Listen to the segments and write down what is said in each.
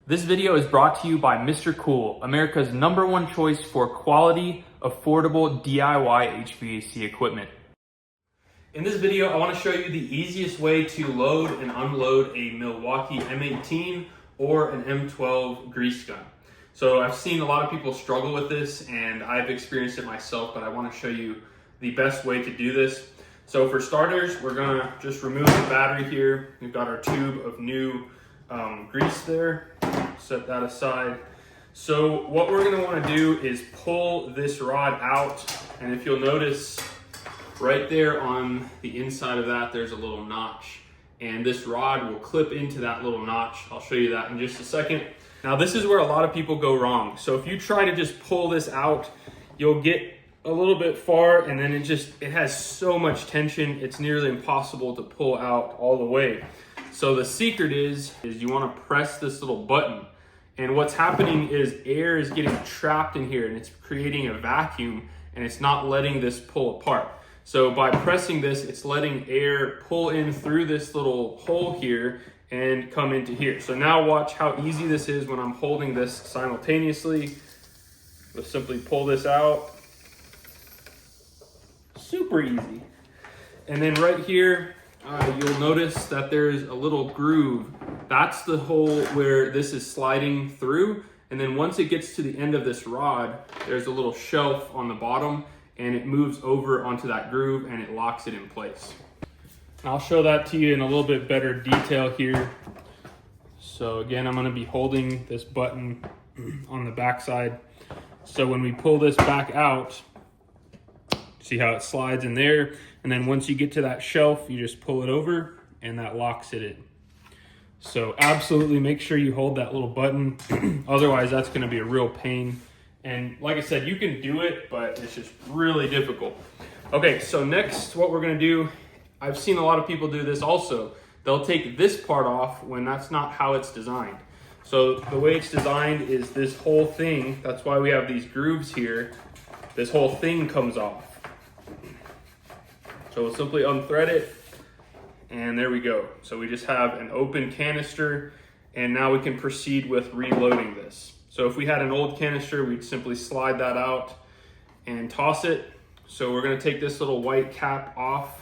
This video is brought to you by Mr. Cool, America's #1 choice for quality, affordable DIY HVAC equipment. In this video, I want to show you the easiest way to load and unload a Milwaukee M18 or an M12 grease gun. So I've seen a lot of people struggle with this and I've experienced it myself, but I want to show you the best way to do this. So for starters, we're gonna just remove the battery here. We've got our tube of new grease there. Set that aside. So what we're gonna wanna do is pull this rod out, and if you'll notice right there on the inside of that, there's a little notch, and this rod will clip into that little notch. I'll show you that in just a second. Now this is where a lot of people go wrong. So if you try to just pull this out, you'll get a little bit far, and then it has so much tension, it's nearly impossible to pull out all the way. So the secret is you want to press this little button, and what's happening is air is getting trapped in here and it's creating a vacuum and it's not letting this pull apart. So by pressing this, it's letting air pull in through this little hole here and come into here. So now watch how easy this is when I'm holding this simultaneously. Let's simply pull this out. Super easy. And then right here, you'll notice that there's a little groove. That's the hole where this is sliding through. And then once it gets to the end of this rod, there's a little shelf on the bottom, and it moves over onto that groove and it locks it in place. And I'll show that to you in a little bit better detail here. So again, I'm gonna be holding this button on the back side. So when we pull this back out, see how it slides in there? And then once you get to that shelf, you just pull it over and that locks it in. So absolutely make sure you hold that little button. Otherwise, that's gonna be a real pain. And like I said, you can do it, but it's just really difficult. Okay, so next what we're gonna do, I've seen a lot of people do this also. They'll take this part off when that's not how it's designed. So the way it's designed is this whole thing, that's why we have these grooves here, this whole thing comes off. So we'll simply unthread it, and there we go. So we just have an open canister, and now we can proceed with reloading this. So if we had an old canister, we'd simply slide that out and toss it. So we're gonna take this little white cap off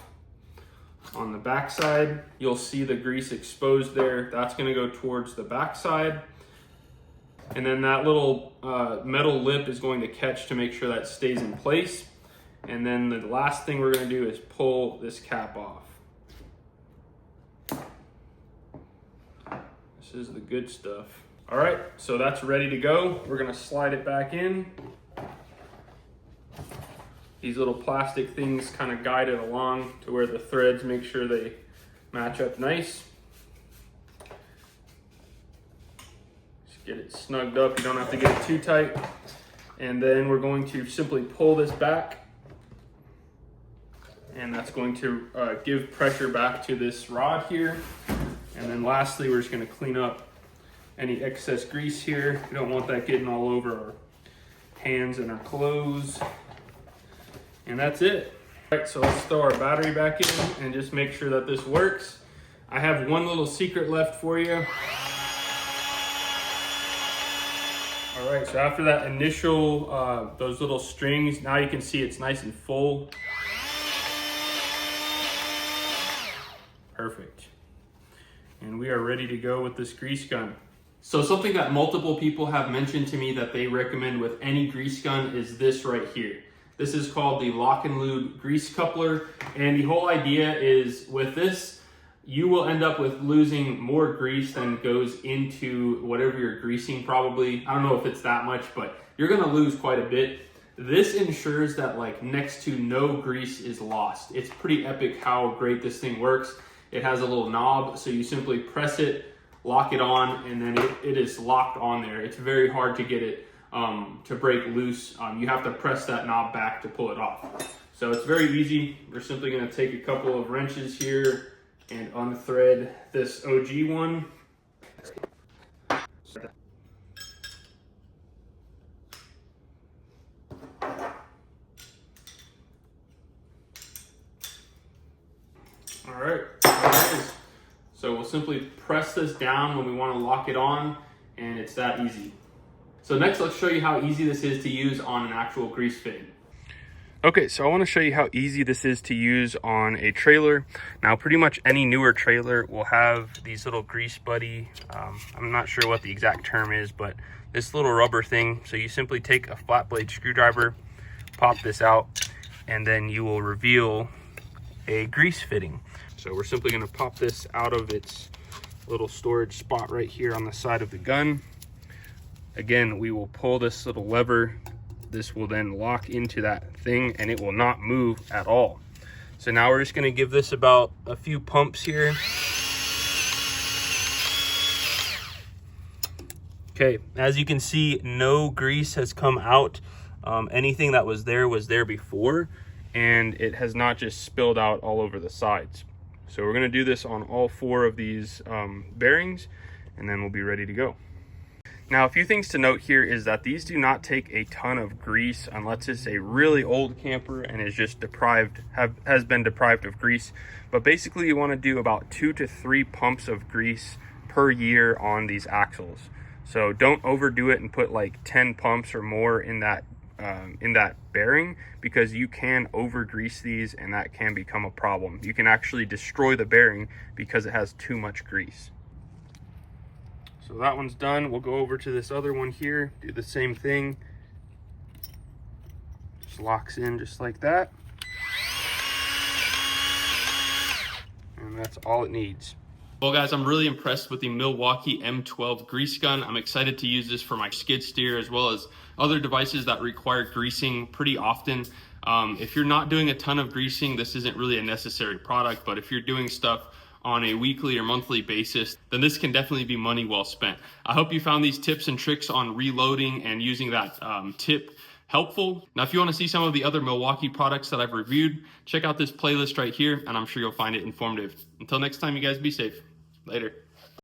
on the back side. You'll see the grease exposed there. That's gonna go towards the back side. And then that little metal lip is going to catch to make sure that stays in place. And then the last thing we're gonna do is pull this cap off. This is the good stuff. All right, so that's ready to go. We're gonna slide it back in. These little plastic things kind of guide it along to where the threads make sure they match up nice. Just get it snugged up. You don't have to get it too tight. And then we're going to simply pull this back, and that's going to give pressure back to this rod here. And then lastly, we're just gonna clean up any excess grease here. We don't want that getting all over our hands and our clothes. And that's it. All right, so let's throw our battery back in and just make sure that this works. I have one little secret left for you. All right, so after that initial, those little strings, now you can see it's nice and full. Perfect. And we are ready to go with this grease gun. So something that multiple people have mentioned to me that they recommend with any grease gun is this right here. This is called the Lock and Lube grease coupler. And the whole idea is with this, you will end up with losing more grease than goes into whatever you're greasing probably. I don't know if it's that much, but you're gonna lose quite a bit. This ensures that like next to no grease is lost. It's pretty epic how great this thing works. It has a little knob, so you simply press it, lock it on, and then it is locked on there. It's very hard to get it to break loose. You have to press that knob back to pull it off. So it's very easy. We're simply gonna take a couple of wrenches here and unthread this OG one. All right, there it is. So we'll simply press this down when we want to lock it on, and it's that easy. So next, let's show you how easy this is to use on an actual grease fitting. Okay, so I want to show you how easy this is to use on a trailer. Now, pretty much any newer trailer will have these little grease buddy, I'm not sure what the exact term is, but this little rubber thing. So you simply take a flat blade screwdriver, pop this out, and then you will reveal a grease fitting. So we're simply going to pop this out of its little storage spot right here on the side of the gun. Again, we will pull this little lever. This will then lock into that thing and it will not move at all. So now we're just going to give this about a few pumps here. Okay, as you can see, no grease has come out. Anything that was there before, and it has not just spilled out all over the sides. So we're going to do this on all 4 of these bearings, and then we'll be ready to go. Now, a few things to note here is that these do not take a ton of grease unless it's a really old camper and is just has been deprived of grease. But basically, you want to do about 2 to 3 pumps of grease per year on these axles. So don't overdo it and put like 10 pumps or more in that bearing, because you can over grease these and that can become a problem. You can actually destroy the bearing because it has too much grease. So that one's done. We'll go over to this other one here, do the same thing. Just locks in just like that. And that's all it needs. Well guys, I'm really impressed with the Milwaukee M12 grease gun. I'm excited to use this for my skid steer as well as other devices that require greasing pretty often. If you're not doing a ton of greasing, this isn't really a necessary product, but if you're doing stuff on a weekly or monthly basis, then this can definitely be money well spent. I hope you found these tips and tricks on reloading and using that tip helpful. Now, if you want to see some of the other Milwaukee products that I've reviewed, check out this playlist right here, and I'm sure you'll find it informative. Until next time, you guys be safe. Later.